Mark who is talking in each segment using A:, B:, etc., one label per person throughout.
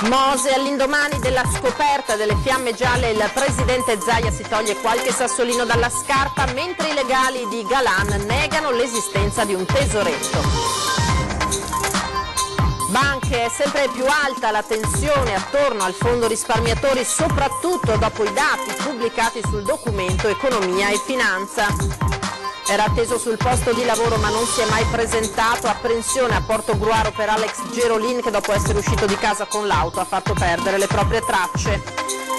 A: Mose, all'indomani della scoperta delle fiamme gialle, il presidente Zaia si toglie qualche sassolino dalla scarpa, mentre i legali di Galan negano l'esistenza di un tesoretto. Banche, è sempre più alta la tensione attorno al fondo risparmiatori, soprattutto dopo i dati pubblicati sul documento Economia e Finanza. Era atteso sul posto di lavoro ma non si è mai presentato. Apprensione a Portogruaro per Alex Gerolin, che dopo essere uscito di casa con l'auto ha fatto perdere le proprie tracce.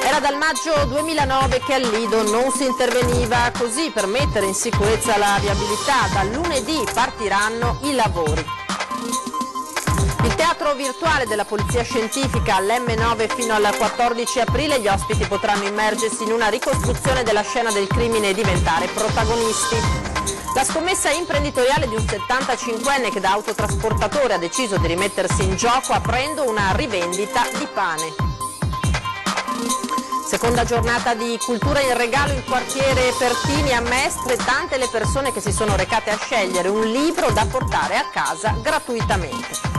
A: Era dal maggio 2009 che al Lido non si interveniva, così per mettere in sicurezza la viabilità da lunedì partiranno i lavori. Il teatro virtuale della Polizia Scientifica all'M9 fino al 14 aprile, gli ospiti potranno immergersi in una ricostruzione della scena del crimine e diventare protagonisti. La scommessa imprenditoriale di un 75enne che da autotrasportatore ha deciso di rimettersi in gioco aprendo una rivendita di pane. Seconda giornata di cultura in regalo in quartiere Pertini a Mestre, tante le persone che si sono recate a scegliere un libro da portare a casa gratuitamente.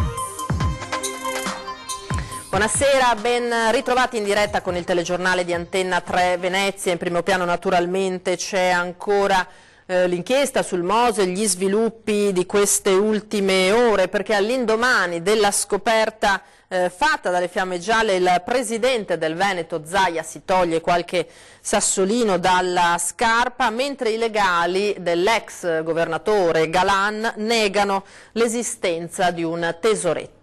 A: Buonasera, ben ritrovati in diretta con il telegiornale di Antenna 3 Venezia. In primo piano naturalmente c'è ancora l'inchiesta sul Mose, gli sviluppi di queste ultime ore, perché all'indomani della scoperta fatta dalle fiamme gialle il presidente del Veneto Zaia si toglie qualche sassolino dalla scarpa, mentre i legali dell'ex governatore Galan negano l'esistenza di un tesoretto.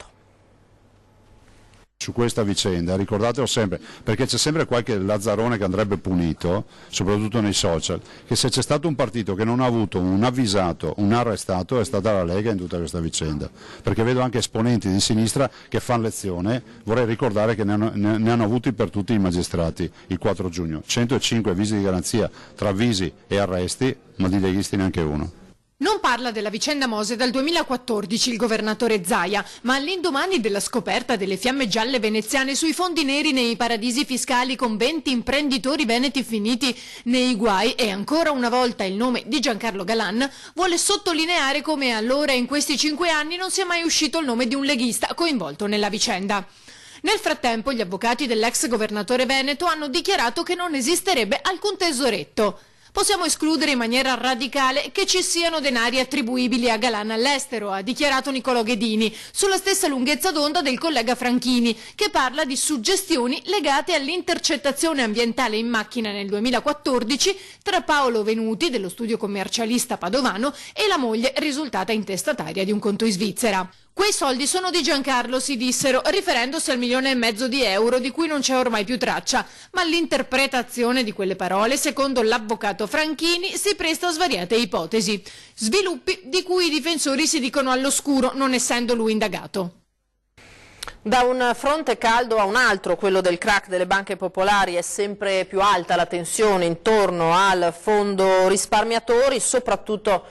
B: Su questa vicenda ricordatelo sempre, perché c'è sempre qualche lazzarone che andrebbe punito, soprattutto nei social, che se c'è stato un partito che non ha avuto un avvisato, un arrestato, è stata la Lega in tutta questa vicenda, perché vedo anche esponenti di sinistra che fanno lezione. Vorrei ricordare che ne hanno avuti per tutti i magistrati il 4 giugno, 105 avvisi di garanzia tra avvisi e arresti, ma di leghisti neanche uno.
C: Non parla della vicenda Mose dal 2014 il governatore Zaia, ma all'indomani della scoperta delle fiamme gialle veneziane sui fondi neri nei paradisi fiscali con 20 imprenditori veneti finiti nei guai e ancora una volta il nome di Giancarlo Galan, vuole sottolineare come allora in questi 5 anni non sia mai uscito il nome di un leghista coinvolto nella vicenda. Nel frattempo gli avvocati dell'ex governatore veneto hanno dichiarato che non esisterebbe alcun tesoretto. Possiamo escludere in maniera radicale che ci siano denari attribuibili a Galan all'estero, ha dichiarato Nicolò Ghedini, sulla stessa lunghezza d'onda del collega Franchini, che parla di suggestioni legate all'intercettazione ambientale in macchina nel 2014 tra Paolo Venuti, dello studio commercialista padovano, e la moglie risultata intestataria di un conto in Svizzera. Quei soldi sono di Giancarlo, si dissero, riferendosi al 1,5 milioni di euro di cui non c'è ormai più traccia, ma l'interpretazione di quelle parole, secondo l'avvocato Franchini, si presta a svariate ipotesi. Sviluppi di cui i difensori si dicono all'oscuro, non essendo lui indagato.
A: Da un fronte caldo a un altro, quello del crack delle banche popolari, è sempre più alta la tensione intorno al fondo risparmiatori, soprattutto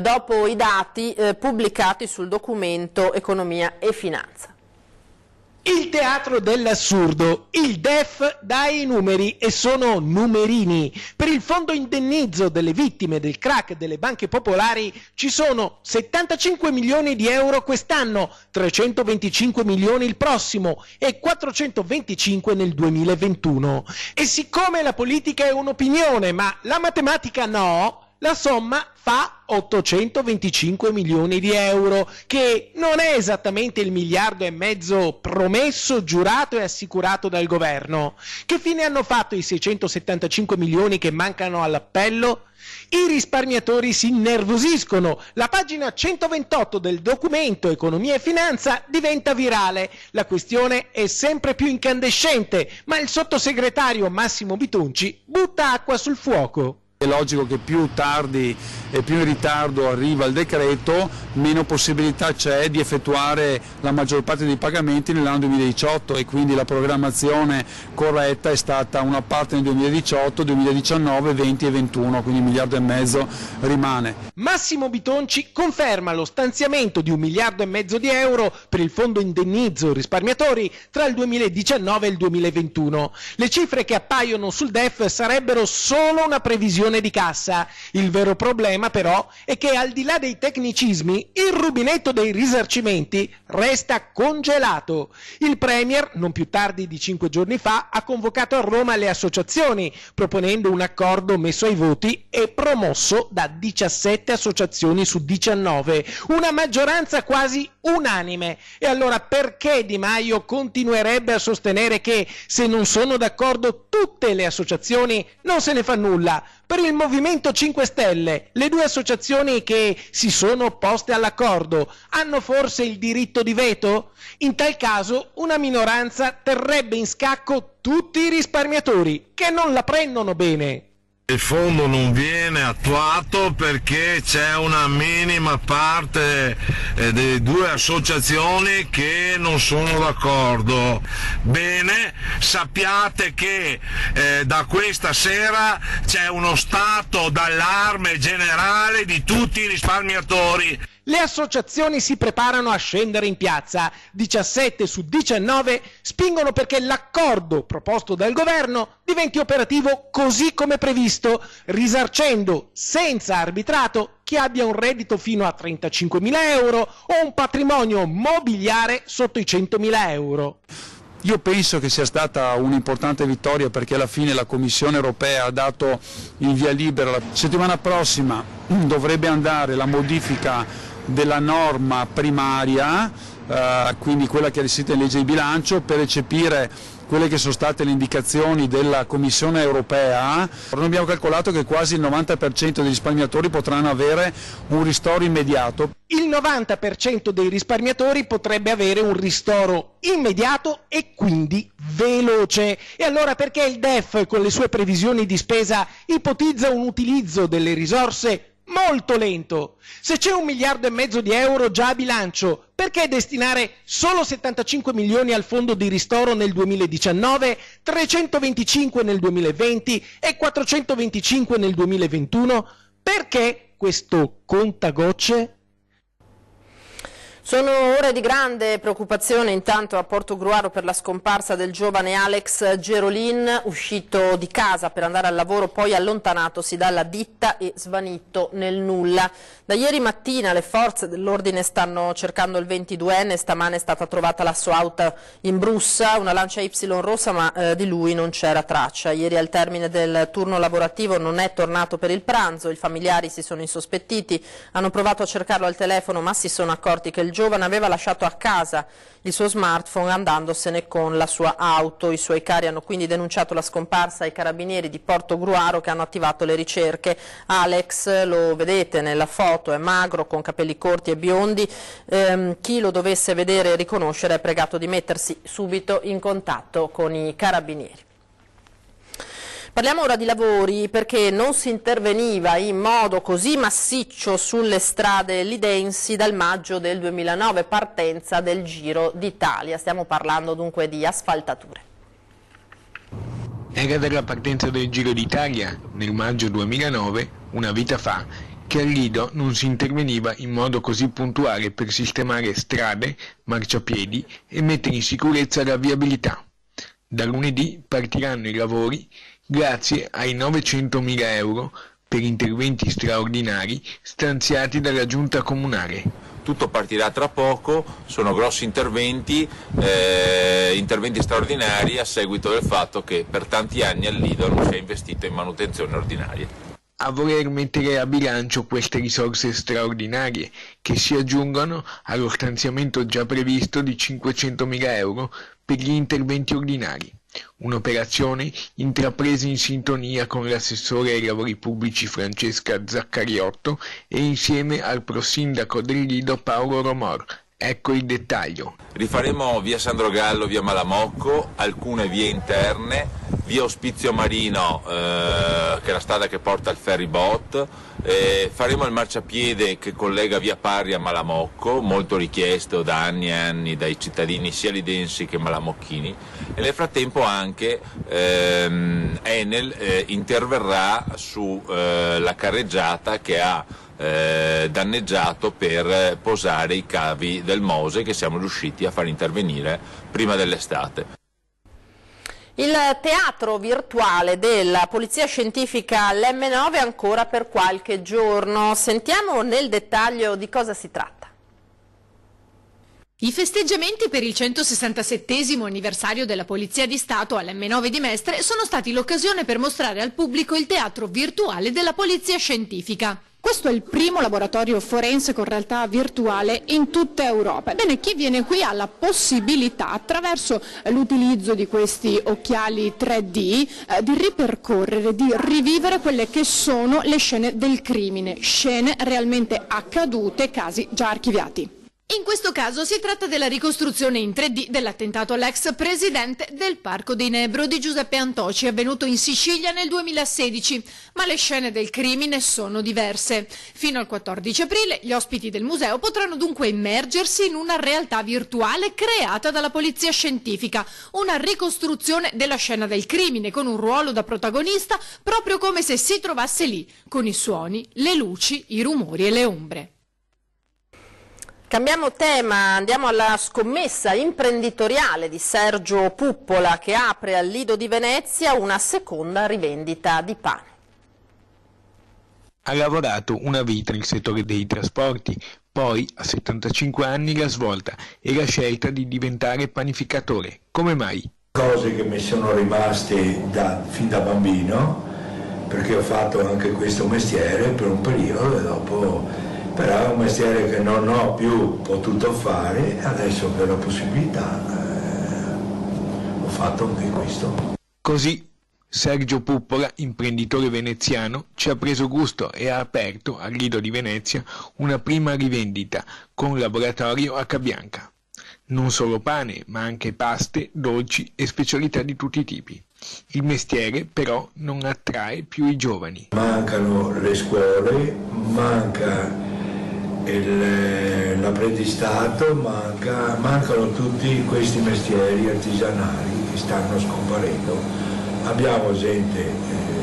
A: dopo i dati pubblicati sul documento Economia e Finanza.
D: Il teatro dell'assurdo, il DEF dà i numeri e sono numerini. Per il fondo indennizzo delle vittime del crack delle banche popolari ci sono 75 milioni di euro quest'anno, 325 milioni il prossimo e 425 nel 2021. E siccome la politica è un'opinione ma la matematica no, la somma fa 825 milioni di euro, che non è esattamente il 1,5 miliardi promesso, giurato e assicurato dal governo. Che fine hanno fatto i 675 milioni che mancano all'appello? I risparmiatori si innervosiscono, la pagina 128 del documento Economia e Finanza diventa virale, la questione è sempre più incandescente, ma il sottosegretario Massimo Bitonci butta acqua sul fuoco.
E: È logico che più tardi e più in ritardo arriva il decreto, meno possibilità c'è di effettuare la maggior parte dei pagamenti nell'anno 2018 e quindi la programmazione corretta è stata una parte nel 2018, 2019, 20 e 21, quindi 1,5 miliardi rimane.
D: Massimo Bitonci conferma lo stanziamento di 1,5 miliardi di euro per il fondo indennizzo risparmiatori tra il 2019 e il 2021. Le cifre che appaiono sul DEF sarebbero solo una previsione di cassa. Il vero problema però è che al di là dei tecnicismi il rubinetto dei risarcimenti resta congelato. Il Premier, non più tardi di 5 giorni fa, ha convocato a Roma le associazioni proponendo un accordo messo ai voti e promosso da 17 associazioni su 19, una maggioranza quasi unanime. E allora perché Di Maio continuerebbe a sostenere che se non sono d'accordo tutte le associazioni non se ne fa nulla? Per il Movimento 5 Stelle, le due associazioni che si sono opposte all'accordo hanno forse il diritto di veto? In tal caso una minoranza terrebbe in scacco tutti i risparmiatori che non la prendono bene.
F: Il fondo non viene attuato perché c'è una minima parte delle due associazioni che non sono d'accordo. Bene, sappiate che da questa sera c'è uno stato d'allarme generale di tutti i risparmiatori.
D: Le associazioni si preparano a scendere in piazza. 17 su 19 spingono perché l'accordo proposto dal governo diventi operativo così come previsto, risarcendo senza arbitrato chi abbia un reddito fino a 35.000 euro o un patrimonio mobiliare sotto i 100.000 euro.
E: Io penso che sia stata un'importante vittoria perché alla fine la Commissione europea ha dato il via libera. La settimana prossima dovrebbe andare la modifica della norma primaria, quindi quella che è riscritta in legge di bilancio, per recepire quelle che sono state le indicazioni della Commissione europea. Noi abbiamo calcolato che quasi il 90% dei risparmiatori potranno avere un ristoro immediato.
D: Il 90% dei risparmiatori potrebbe avere un ristoro immediato e quindi veloce. E allora perché il DEF con le sue previsioni di spesa ipotizza un utilizzo delle risorse molto lento? Se c'è 1,5 miliardi di euro già a bilancio, perché destinare solo 75 milioni al fondo di ristoro nel 2019, 325 nel 2020 e 425 nel 2021? Perché questo contagocce?
A: Sono ore di grande preoccupazione intanto a Portogruaro per la scomparsa del giovane Alex Gerolin, uscito di casa per andare al lavoro, poi allontanatosi dalla ditta e svanito nel nulla. Da ieri mattina le forze dell'ordine stanno cercando il 22enne, stamane è stata trovata la sua auto in Brussa, una Lancia Y rossa, ma di lui non c'era traccia. Ieri al termine del turno lavorativo non è tornato per il pranzo, i familiari si sono insospettiti, hanno provato a cercarlo al telefono ma si sono accorti che il giovane aveva lasciato a casa il suo smartphone andandosene con la sua auto. I suoi cari hanno quindi denunciato la scomparsa ai carabinieri di Portogruaro che hanno attivato le ricerche. Alex, lo vedete nella foto, è magro, con capelli corti e biondi. Chi lo dovesse vedere e riconoscere è pregato di mettersi subito in contatto con i carabinieri. Parliamo ora di lavori perché non si interveniva in modo così massiccio sulle strade lidensi dal maggio del 2009, partenza del Giro d'Italia. Stiamo parlando dunque di asfaltature.
G: Era dalla partenza del Giro d'Italia nel maggio 2009, una vita fa, che al Lido non si interveniva in modo così puntuale per sistemare strade, marciapiedi e mettere in sicurezza la viabilità. Da lunedì partiranno i lavori grazie ai 900.000 euro per interventi straordinari stanziati dalla Giunta Comunale.
H: Tutto partirà tra poco, sono grossi interventi straordinari a seguito del fatto che per tanti anni al Lido non si è investito in manutenzione ordinaria.
G: A voler mettere a bilancio queste risorse straordinarie che si aggiungono allo stanziamento già previsto di 500.000 euro per gli interventi ordinari. Un'operazione intrapresa in sintonia con l'assessore ai lavori pubblici Francesca Zaccariotto e insieme al prosindaco del Lido Paolo Romor. Ecco il dettaglio.
H: Rifaremo via Sandro Gallo, via Malamocco, alcune vie interne, via Ospizio Marino, che è la strada che porta al ferry boat, faremo il marciapiede che collega via Parri a Malamocco, molto richiesto da anni e anni dai cittadini sia lidensi che malamocchini, e nel frattempo anche Enel interverrà sulla carreggiata che ha danneggiato per posare i cavi del Mose, che siamo riusciti a far intervenire prima dell'estate.
A: Il teatro virtuale della Polizia Scientifica all'M9 ancora per qualche giorno. Sentiamo nel dettaglio di cosa si tratta.
C: I festeggiamenti per il 167° anniversario della Polizia di Stato all'M9 di Mestre sono stati l'occasione per mostrare al pubblico il teatro virtuale della Polizia Scientifica.
I: Questo è il primo laboratorio forense con realtà virtuale in tutta Europa. Ebbene, chi viene qui ha la possibilità, attraverso l'utilizzo di questi occhiali 3D, di ripercorrere, di rivivere quelle che sono le scene del crimine, scene realmente accadute, casi già archiviati.
C: In questo caso si tratta della ricostruzione in 3D dell'attentato all'ex presidente del Parco dei Nebro di Giuseppe Antoci, avvenuto in Sicilia nel 2016, ma le scene del crimine sono diverse. Fino al 14 aprile gli ospiti del museo potranno dunque immergersi in una realtà virtuale creata dalla Polizia Scientifica, una ricostruzione della scena del crimine con un ruolo da protagonista proprio come se si trovasse lì, con i suoni, le luci, i rumori e le ombre.
A: Cambiamo tema, andiamo alla scommessa imprenditoriale di Sergio Puppola, che apre al Lido di Venezia una seconda rivendita di pane.
G: Ha lavorato una vita nel settore dei trasporti, poi a 75 anni la svolta e la scelta di diventare panificatore. Come mai?
J: Cose che mi sono rimaste fin da bambino, perché ho fatto anche questo mestiere per un periodo e dopo... Però è un mestiere che non ho più potuto fare, adesso che ho la possibilità ho fatto anche questo.
G: Così Sergio Puppola, imprenditore veneziano, ci ha preso gusto e ha aperto al Lido di Venezia una prima rivendita con laboratorio H-Bianca. Non solo pane, ma anche paste, dolci e specialità di tutti i tipi. Il mestiere però non attrae più i giovani.
J: Mancano le scuole, manca l'apprendistato, mancano tutti questi mestieri artigianali che stanno scomparendo. Abbiamo gente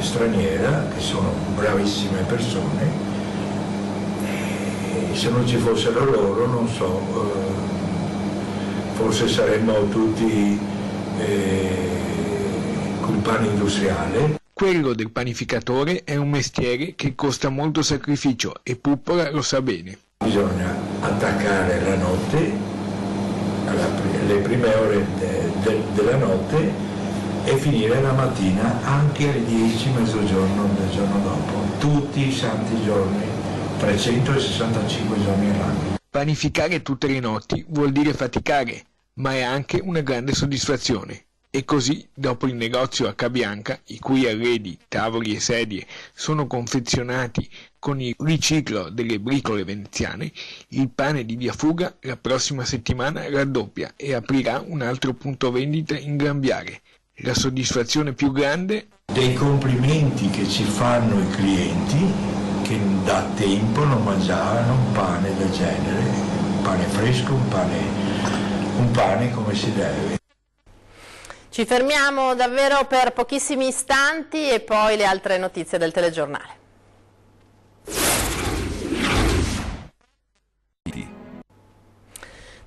J: straniera che sono bravissime persone e se non ci fossero loro non so, forse saremmo tutti col pane industriale.
G: Quello del panificatore è un mestiere che costa molto sacrificio e Puppola lo sa bene.
J: Bisogna attaccare la notte, le prime ore della notte e finire la mattina anche alle 10, mezzogiorno del giorno dopo, tutti i santi giorni, 365 giorni all'anno.
G: Panificare tutte le notti vuol dire faticare, ma è anche una grande soddisfazione. E così, dopo il negozio H-Bianca, i cui arredi, tavoli e sedie sono confezionati con il riciclo delle bricole veneziane, il pane di Via Fuga la prossima settimana raddoppia e aprirà un altro punto vendita in Grambiare. La soddisfazione più grande?
J: Dei complimenti che ci fanno i clienti, che da tempo non mangiavano un pane del genere, un pane fresco, un pane come si deve.
A: Ci fermiamo davvero per pochissimi istanti e poi le altre notizie del telegiornale.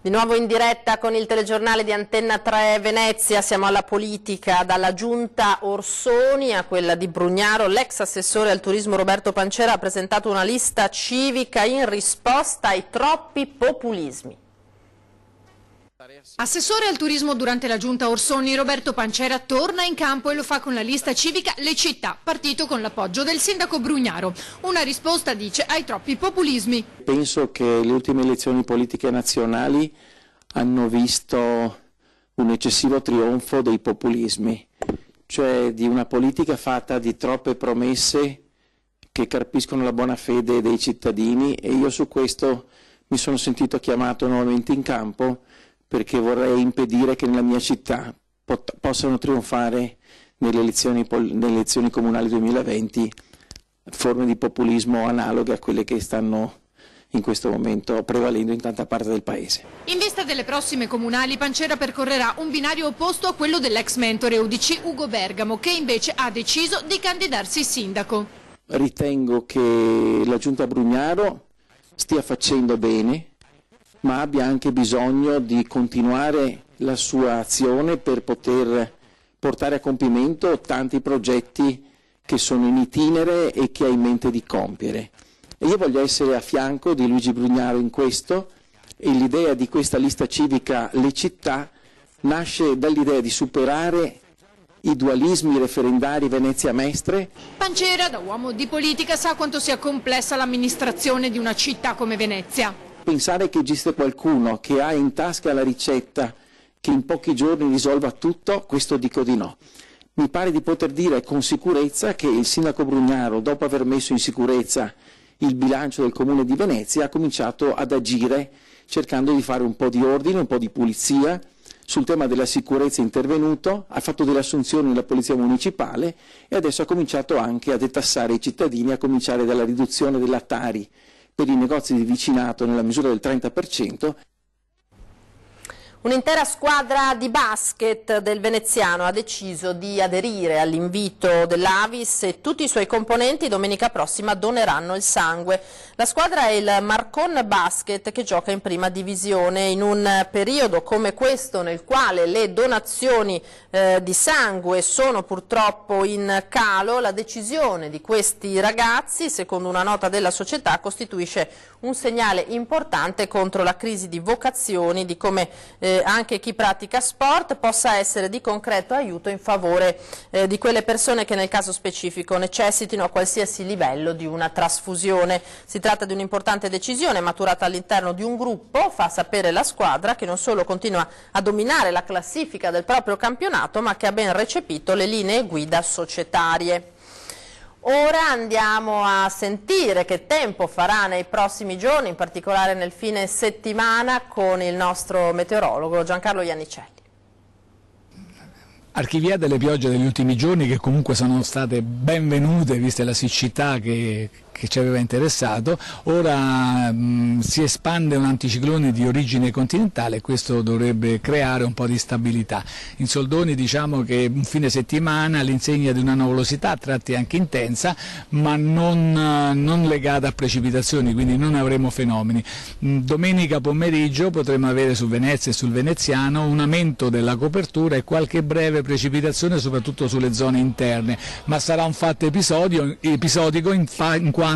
A: Di nuovo in diretta con il telegiornale di Antenna 3 Venezia, siamo alla politica, dalla giunta Orsoni a quella di Brugnaro. L'ex assessore al turismo Roberto Pancera ha presentato una lista civica in risposta ai troppi populismi.
C: Assessore al turismo durante la giunta Orsoni, Roberto Pancera torna in campo e lo fa con la lista civica Le Città, partito con l'appoggio del sindaco Brugnaro. Una risposta, dice, ai troppi populismi.
K: Penso che le ultime elezioni politiche nazionali hanno visto un eccessivo trionfo dei populismi, cioè di una politica fatta di troppe promesse che carpiscono la buona fede dei cittadini, e io su questo mi sono sentito chiamato nuovamente in campo perché vorrei impedire che nella mia città possano trionfare nelle elezioni comunali 2020 forme di populismo analoghe a quelle che stanno in questo momento prevalendo in tanta parte del Paese.
C: In vista delle prossime comunali, Pancera percorrerà un binario opposto a quello dell'ex mentore UDC Ugo Bergamo, che invece ha deciso di candidarsi sindaco.
K: Ritengo che la Giunta Brugnaro stia facendo bene, ma abbia anche bisogno di continuare la sua azione per poter portare a compimento tanti progetti che sono in itinere e che ha in mente di compiere. E io voglio essere a fianco di Luigi Brugnaro in questo, e l'idea di questa lista civica Le Città nasce dall'idea di superare i dualismi referendari Venezia-Mestre.
C: Pancera, da uomo di politica, sa quanto sia complessa l'amministrazione di una città come Venezia.
K: Pensare che esiste qualcuno che ha in tasca la ricetta che in pochi giorni risolva tutto, questo dico di no. Mi pare di poter dire con sicurezza che il sindaco Brugnaro, dopo aver messo in sicurezza il bilancio del Comune di Venezia, ha cominciato ad agire cercando di fare un po' di ordine, un po' di pulizia. Sul tema della sicurezza è intervenuto, ha fatto delle assunzioni nella Polizia Municipale e adesso ha cominciato anche a detassare i cittadini, a cominciare dalla riduzione della Tari per i negozi di vicinato nella misura del 30%.
A: Un'intera squadra di basket del veneziano ha deciso di aderire all'invito dell'Avis e tutti i suoi componenti domenica prossima doneranno il sangue. La squadra è il Marcon Basket, che gioca in prima divisione. In un periodo come questo, nel quale le donazioni di sangue sono purtroppo in calo, la decisione di questi ragazzi, secondo una nota della società, costituisce un segnale importante contro la crisi di vocazioni, di come anche chi pratica sport possa essere di concreto aiuto in favore di quelle persone che nel caso specifico necessitino a qualsiasi livello di una trasfusione. Si tratta di un'importante decisione maturata all'interno di un gruppo, fa sapere la squadra, che non solo continua a dominare la classifica del proprio campionato, ma che ha ben recepito le linee guida societarie. Ora andiamo a sentire che tempo farà nei prossimi giorni, in particolare nel fine settimana, con il nostro meteorologo Giancarlo Iannicelli.
L: Archiviate le piogge degli ultimi giorni, che comunque sono state benvenute viste la siccità che ci aveva interessato. Ora si espande un anticiclone di origine continentale e questo dovrebbe creare un po' di stabilità. In soldoni diciamo che un fine settimana all'insegna di una nuvolosità a tratti anche intensa, ma non legata a precipitazioni, quindi non avremo fenomeni. Domenica pomeriggio potremo avere su Venezia e sul veneziano un aumento della copertura e qualche breve precipitazione soprattutto sulle zone interne, ma sarà un fatto episodico in quanto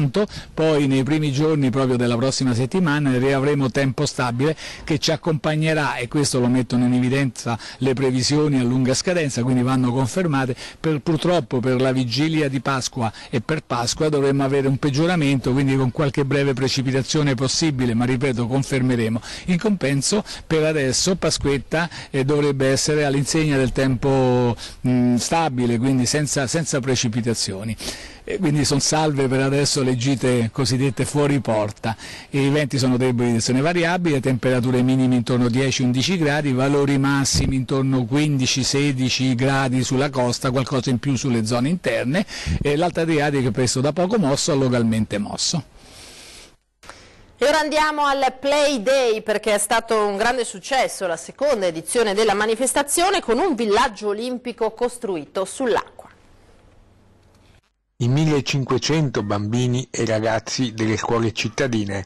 L: poi nei primi giorni proprio della prossima settimana riavremo tempo stabile che ci accompagnerà, e questo lo mettono in evidenza le previsioni a lunga scadenza, quindi vanno confermate. Purtroppo per la vigilia di Pasqua e per Pasqua dovremmo avere un peggioramento, quindi con qualche breve precipitazione possibile, ma ripeto confermeremo. In compenso per adesso Pasquetta dovrebbe essere all'insegna del tempo stabile, quindi senza precipitazioni. Quindi sono salve per adesso le gite cosiddette fuori porta. I venti sono deboli di direzione variabile, temperature minime intorno a 10-11 gradi, valori massimi intorno a 15-16 gradi sulla costa, qualcosa in più sulle zone interne, e l'Alta Adriatica presto da poco mosso a localmente mosso.
A: E ora andiamo al Play Day, perché è stato un grande successo la seconda edizione della manifestazione, con un villaggio olimpico costruito sull'acqua.
G: I 1500 bambini e ragazzi delle scuole cittadine,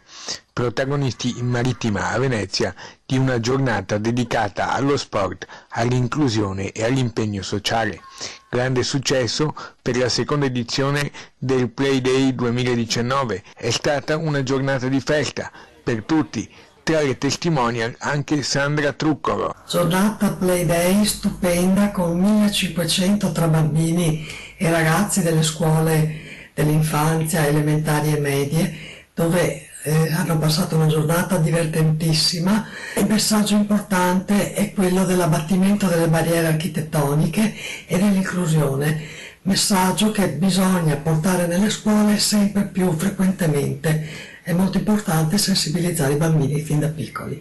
G: protagonisti in marittima a Venezia di una giornata dedicata allo sport, all'inclusione e all'impegno sociale. Grande successo per la seconda edizione del Play Day 2019. È stata una giornata di festa per tutti. Tra le testimonial anche Sandra Truccolo.
M: Giornata Play Day stupenda, con 1500 tra bambini e ragazzi delle scuole dell'infanzia, elementari e medie, dove hanno passato una giornata divertentissima. Il messaggio importante è quello dell'abbattimento delle barriere architettoniche e dell'inclusione, messaggio che bisogna portare nelle scuole sempre più frequentemente. È molto importante sensibilizzare i bambini fin da piccoli.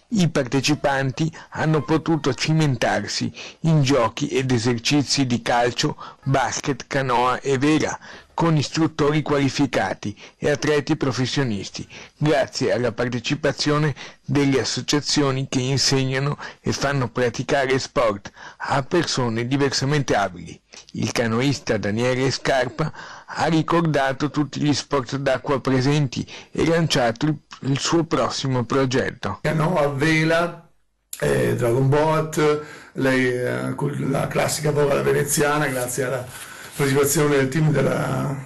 G: I partecipanti hanno potuto cimentarsi in giochi ed esercizi di calcio, basket, canoa e vela, con istruttori qualificati e atleti professionisti, grazie alla partecipazione delle associazioni che insegnano e fanno praticare sport a persone diversamente abili. Il canoista Daniele Scarpa ha ricordato tutti gli sport d'acqua presenti e lanciato il suo prossimo progetto.
N: Canoa, vela, Dragon Boat, la classica vola veneziana, grazie alla partecipazione del team della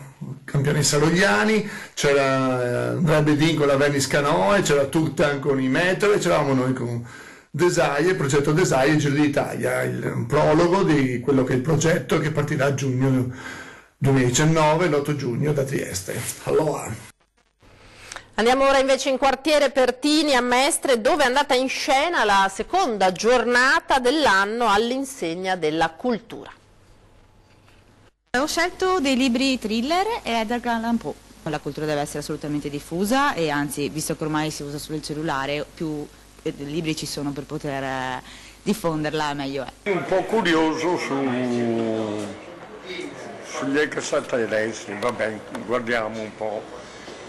N: campionessa Logliani, c'era Andrea Bedin con la Venice Canoe, c'era Tutan con i Metro e c'eravamo noi con Desailly, il progetto Desailly e Giro d'Italia, un prologo di quello che è il progetto che partirà a giugno 2019, l'8 giugno da Trieste. Allora.
A: Andiamo ora invece in quartiere Pertini a Mestre, dove è andata in scena la seconda giornata dell'anno all'insegna della cultura.
O: Ho scelto dei libri thriller e Edgar Allan Poe. La cultura deve essere assolutamente diffusa e anzi, visto che ormai si usa solo il cellulare, più libri ci sono per poter diffonderla, meglio è.
P: Un po' curioso sugli extraterrestri, vabbè, guardiamo un po'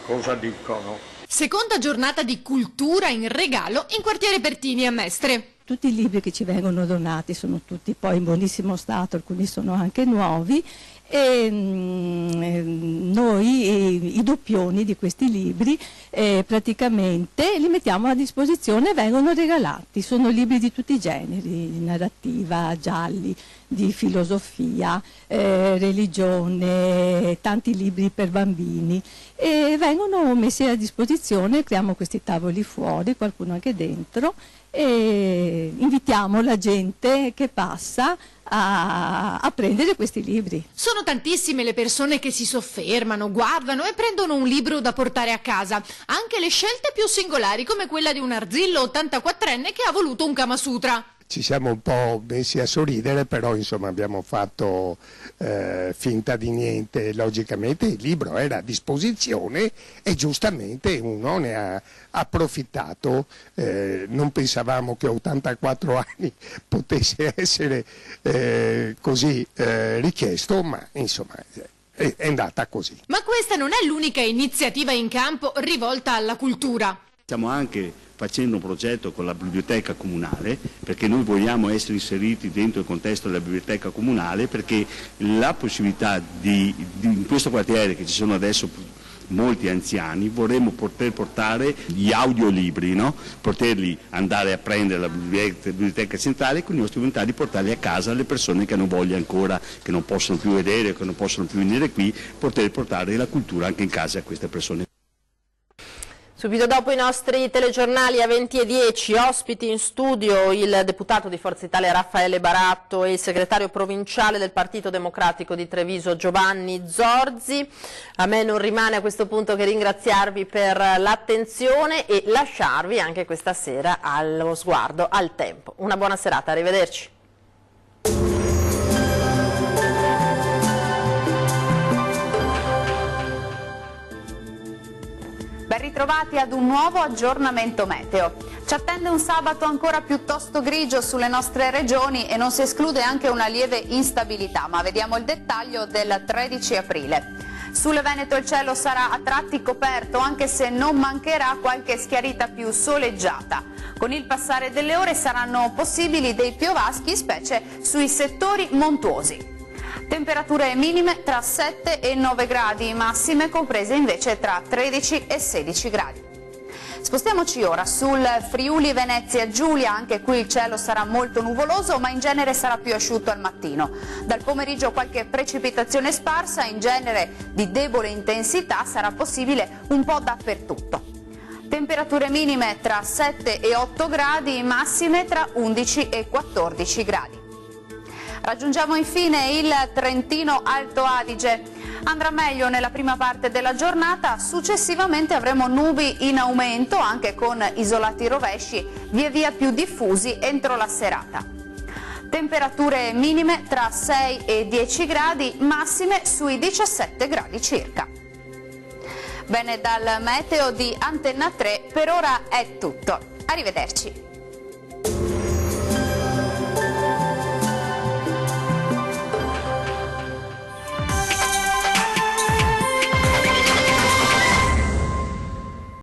P: cosa dicono.
C: Seconda giornata di cultura in regalo in quartiere Pertini a Mestre.
Q: Tutti i libri che ci vengono donati sono tutti poi in buonissimo stato, alcuni sono anche nuovi e noi i doppioni di questi libri praticamente li mettiamo a disposizione e vengono regalati. Sono libri di tutti i generi, di narrativa, gialli, di filosofia, religione, tanti libri per bambini e vengono messi a disposizione, creiamo questi tavoli fuori, qualcuno anche dentro e invitiamo la gente che passa a prendere questi libri.
C: Sono tantissime le persone che si soffermano, guardano e prendono un libro da portare a casa, anche le scelte più singolari come quella di un arzillo 84enne che ha voluto un Kama Sutra.
R: Ci siamo un po' messi a sorridere, però insomma abbiamo fatto finta di niente. Logicamente il libro era a disposizione e giustamente uno ne ha approfittato. Non pensavamo che a 84 anni potesse essere così richiesto, ma insomma è andata così.
C: Ma questa non è l'unica iniziativa in campo rivolta alla cultura.
S: Stiamo anche facendo un progetto con la biblioteca comunale, perché noi vogliamo essere inseriti dentro il contesto della biblioteca comunale, perché la possibilità in questo quartiere, che ci sono adesso molti anziani, vorremmo poter portare gli audiolibri, no? Poterli andare a prendere alla biblioteca centrale e con i nostri volontari portarli a casa alle persone che hanno voglia ancora, che non possono più vedere, che non possono più venire qui, poter portare la cultura anche in casa a queste persone.
A: Subito dopo i nostri telegiornali a 20:10, ospiti in studio il deputato di Forza Italia Raffaele Baratto e il segretario provinciale del Partito Democratico di Treviso Giovanni Zorzi. A me non rimane a questo punto che ringraziarvi per l'attenzione e lasciarvi anche questa sera allo sguardo al tempo. Una buona serata, arrivederci.
T: Ben ritrovati ad un nuovo aggiornamento meteo. Ci attende un sabato ancora piuttosto grigio sulle nostre regioni e non si esclude anche una lieve instabilità, ma vediamo il dettaglio del 13 aprile. Sulle Veneto il cielo sarà a tratti coperto, anche se non mancherà qualche schiarita più soleggiata. Con il passare delle ore saranno possibili dei piovaschi, specie sui settori montuosi. Temperature minime tra 7 e 9 gradi, massime comprese invece tra 13 e 16 gradi. Spostiamoci ora sul Friuli Venezia Giulia, anche qui il cielo sarà molto nuvoloso ma in genere sarà più asciutto al mattino. Dal pomeriggio qualche precipitazione sparsa, in genere di debole intensità, sarà possibile un po' dappertutto. Temperature minime tra 7 e 8 gradi, massime tra 11 e 14 gradi. Raggiungiamo infine il Trentino Alto Adige. Andrà meglio nella prima parte della giornata, successivamente avremo nubi in aumento anche con isolati rovesci via via più diffusi entro la serata. Temperature minime tra 6 e 10 gradi, massime sui 17 gradi circa. Bene, dal meteo di Antenna 3 per ora è tutto. Arrivederci.